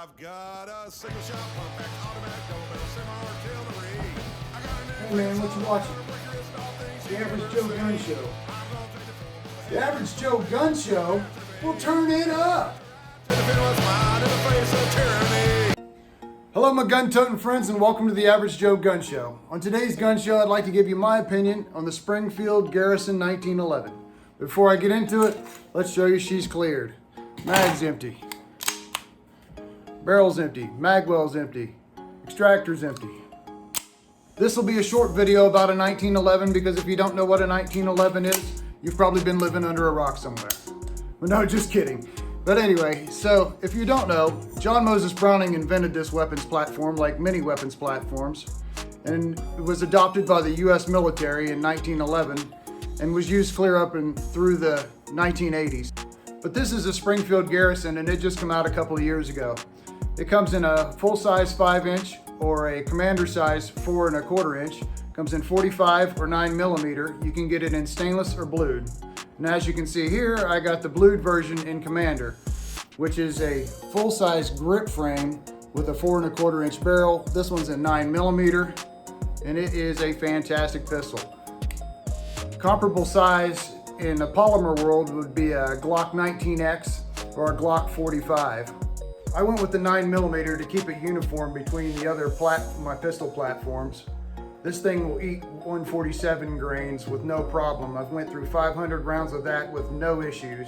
I've got a single shot pump back automatic double semi-artillery. Hey man, what you watching? The Average Joe Gun Show. The Average Joe Gun Show will turn it up. Hello my gun-toting friends and welcome to the Average Joe Gun Show. On today's gun show I'd like to give you my opinion on the Springfield Garrison 1911. Before I get into it, let's show you she's cleared. Mag's empty. Barrel's empty. Magwell's empty. Extractor's empty. This will be a short video about a 1911 because if you don't know what a 1911 is, you've probably been living under a rock somewhere. Well, no, just kidding. But anyway, so if you don't know, John Moses Browning invented this weapons platform like many weapons platforms, and it was adopted by the US military in 1911 and was used clear up and through the 1980s. But this is a Springfield Garrison and it just came out a couple of years ago. It comes in a full-size 5-inch or a commander size 4 1/4 inch. Comes in 45 or 9mm. You can get it in stainless or blued. And as you can see here, I got the blued version in Commander, which is a full-size grip frame with a 4 1/4 inch barrel. This one's a 9mm, and it is a fantastic pistol. Comparable size in the polymer world would be a Glock 19X or a Glock 45. I went with the 9mm to keep it uniform between the other my pistol platforms. This thing will eat 147 grains with no problem. I've went through 500 rounds of that with no issues.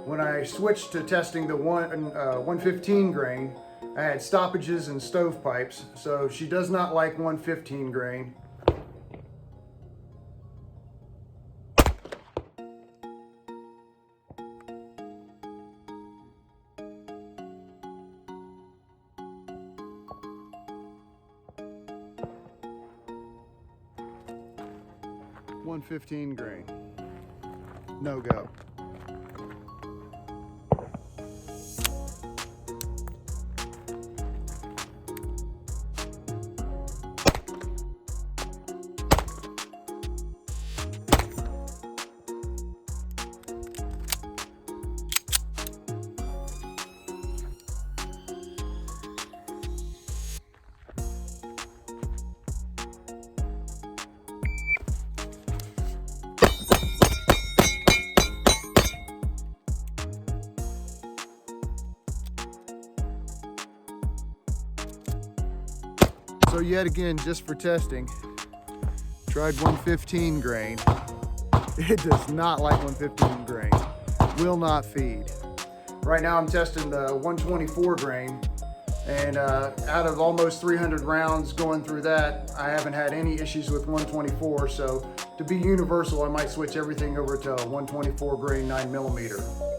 When I switched to testing the 115 grain, I had stoppages and stovepipes, so she does not like 115 grain. .115 grain, no go. So yet again, just for testing, tried 115 grain. It does not like 115 grain. Will not feed. Right now I'm testing the 124 grain, and out of almost 300 rounds going through that, I haven't had any issues with 124. So to be universal, I might switch everything over to 124 grain 9mm.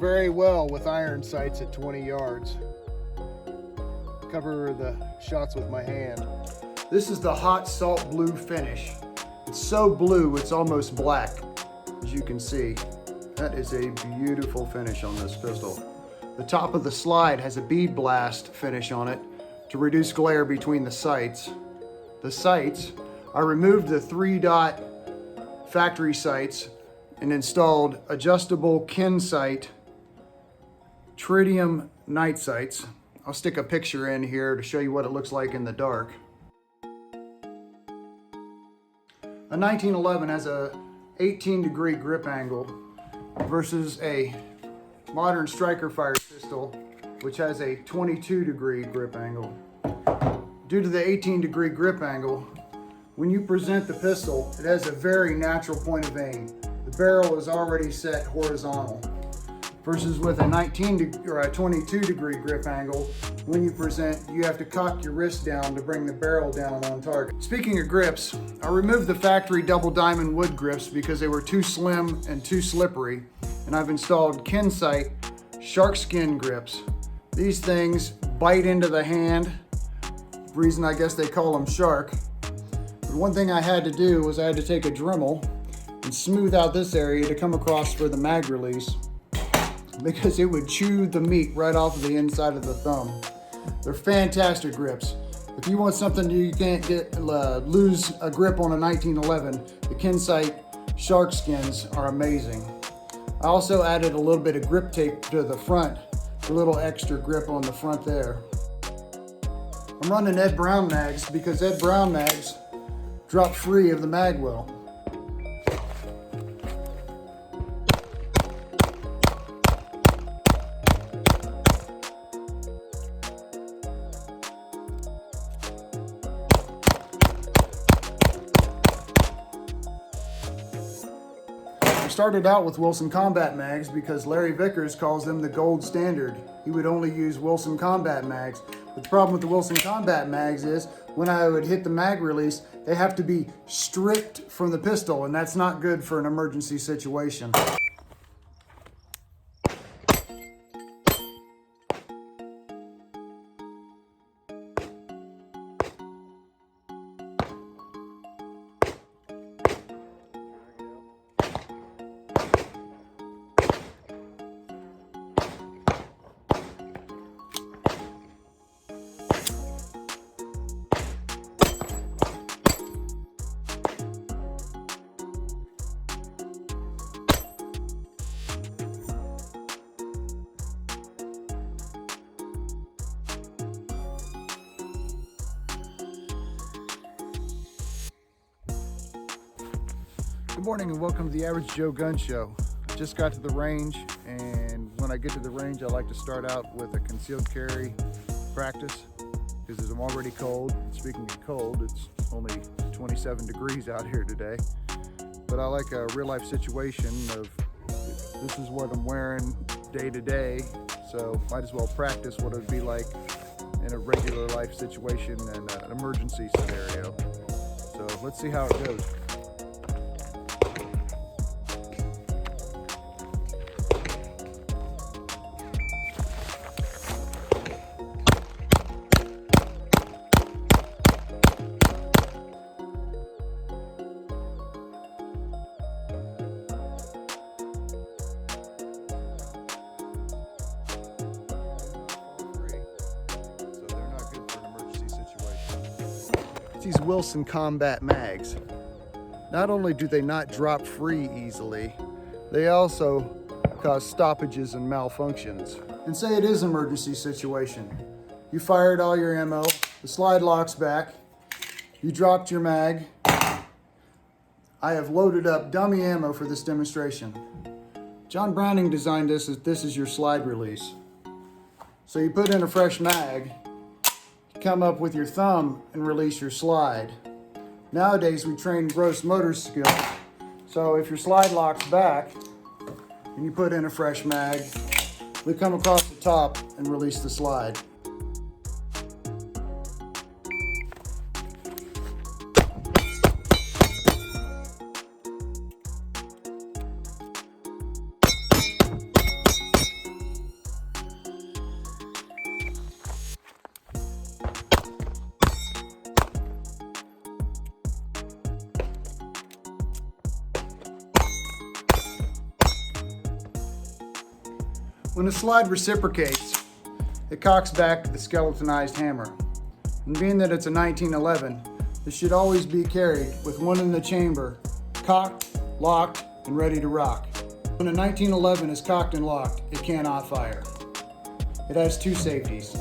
very well with iron sights at 20 yards. Cover the shots with my hand. This is the hot salt blue finish. It's so blue, it's almost black, as you can see. That is a beautiful finish on this pistol. The top of the slide has a bead blast finish on it to reduce glare between the sights. The sights, I removed the 3-dot factory sights and installed adjustable Ken sight tritium night sights. I'll stick a picture in here to show you what it looks like in the dark. A 1911 has a 18-degree grip angle versus a modern striker fire pistol, which has a 22-degree grip angle. Due to the 18-degree grip angle, when you present the pistol, it has a very natural point of aim. The barrel is already set horizontal. Versus with a 22-degree grip angle, when you present, you have to cock your wrist down to bring the barrel down on target. Speaking of grips, I removed the factory double diamond wood grips because they were too slim and too slippery, and I've installed Ken sight shark skin grips. These things bite into the hand, reason I guess they call them shark. But one thing I had to do was I had to take a Dremel and smooth out this area to come across for the mag release, because it would chew the meat right off of the inside of the thumb. They're fantastic grips. If you want something you can't lose a grip on a 1911, the Ken sight shark skins are amazing. I also added a little bit of grip tape to the front, a little extra grip on the front there. I'm running Ed Brown mags because Ed Brown mags drop free of the mag well. Started out with Wilson Combat mags because Larry Vickers calls them the gold standard. He would only use Wilson Combat mags. But the problem with the Wilson Combat mags is when I would hit the mag release, they have to be stripped from the pistol, and that's not good for an emergency situation. Good morning and welcome to the Average Joe Gun Show. I just got to the range, and when I get to the range I like to start out with a concealed carry practice because I'm already cold. Speaking of cold, it's only 27 degrees out here today, but I like a real life situation of this is what I'm wearing day to day, so might as well practice what it would be like in a regular life situation and an emergency scenario. So let's see how it goes. These Wilson Combat mags. Not only do they not drop free easily, they also cause stoppages and malfunctions. And say it is an emergency situation. You fired all your ammo, the slide locks back, you dropped your mag. I have loaded up dummy ammo for this demonstration. John Browning designed this is your slide release. So you put in a fresh mag, come up with your thumb and release your slide. Nowadays we train gross motor skills, so if your slide locks back and you put in a fresh mag, we come across the top and release the slide. When the slide reciprocates, it cocks back the skeletonized hammer. And being that it's a 1911, this should always be carried with one in the chamber, cocked, locked, and ready to rock. When a 1911 is cocked and locked, it cannot fire. It has two safeties.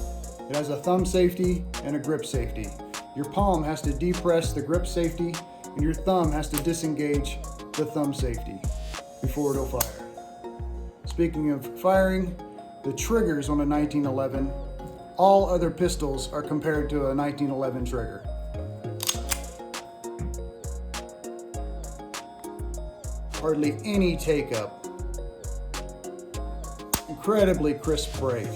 It has a thumb safety and a grip safety. Your palm has to depress the grip safety, and your thumb has to disengage the thumb safety before it'll fire. Speaking of firing, the triggers on a 1911, all other pistols are compared to a 1911 trigger. Hardly any take-up. Incredibly crisp break.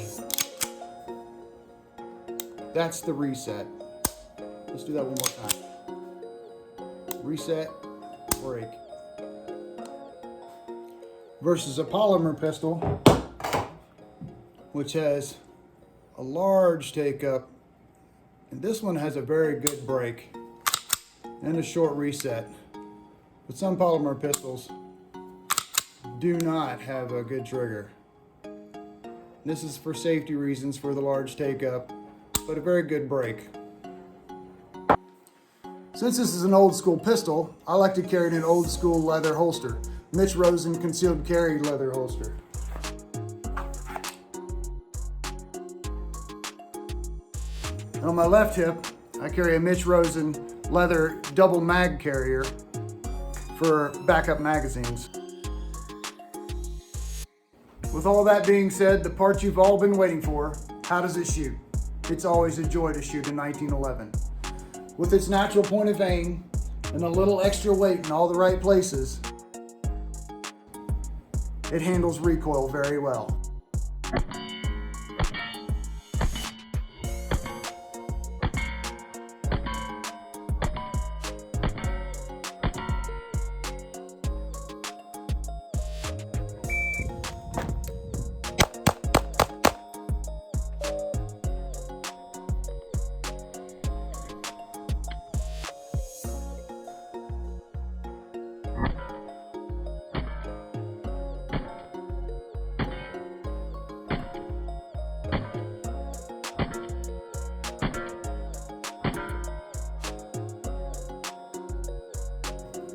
That's the reset. Let's do that one more time. Reset, break. Versus a polymer pistol, which has a large take-up, and this one has a very good break and a short reset. But some polymer pistols do not have a good trigger. This is for safety reasons for the large take-up, but a very good break. Since this is an old school pistol, I like to carry it in an old school leather holster. Mitch Rosen concealed carry leather holster. And on my left hip, I carry a Mitch Rosen leather double mag carrier for backup magazines. With all that being said, the part you've all been waiting for, how does it shoot? It's always a joy to shoot a 1911. With its natural point of aim and a little extra weight in all the right places, it handles recoil very well.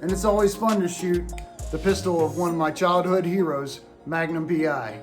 And it's always fun to shoot the pistol of one of my childhood heroes, Magnum PI.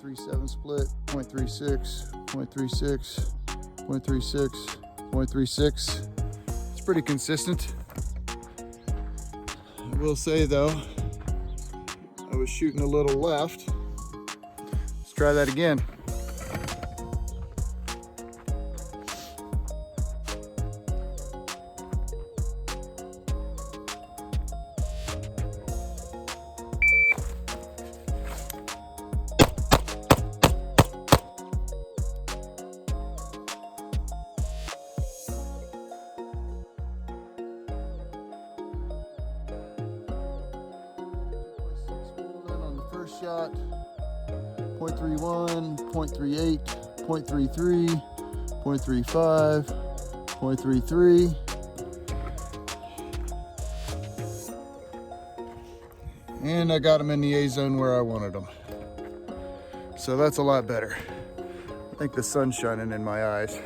.37 split, .36, .36, .36, .36. It's pretty consistent. I will say though, I was shooting a little left. Let's try that again. Shot, 0.31, 0.38, 0.33, 0.35, 0.33. And I got them in the A zone where I wanted them. So that's a lot better. I think the sun's shining in my eyes.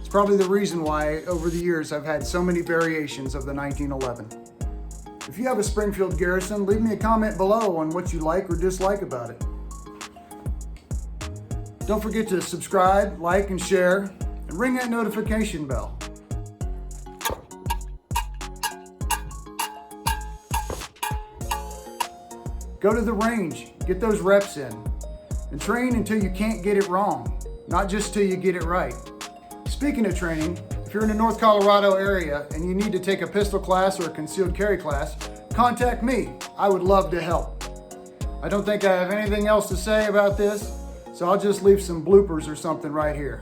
It's probably the reason why over the years I've had so many variations of the 1911. If you have a Springfield Garrison, leave me a comment below on what you like or dislike about it. Don't forget to subscribe, like, and share, and ring that notification bell. Go to the range, get those reps in, and train until you can't get it wrong, not just till you get it right. Speaking of training, if you're in the North Colorado area and you need to take a pistol class or a concealed carry class, contact me. I would love to help. I don't think I have anything else to say about this, so I'll just leave some bloopers or something right here.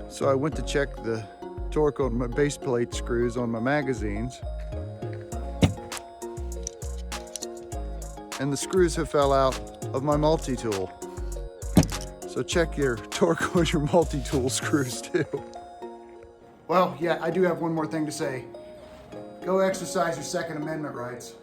So I went to check the torque on my base plate screws on my magazines, and the screws have fell out of my multi-tool. So check your torque on your multi-tool screws too. Well, yeah, I do have one more thing to say. Go exercise your Second Amendment rights.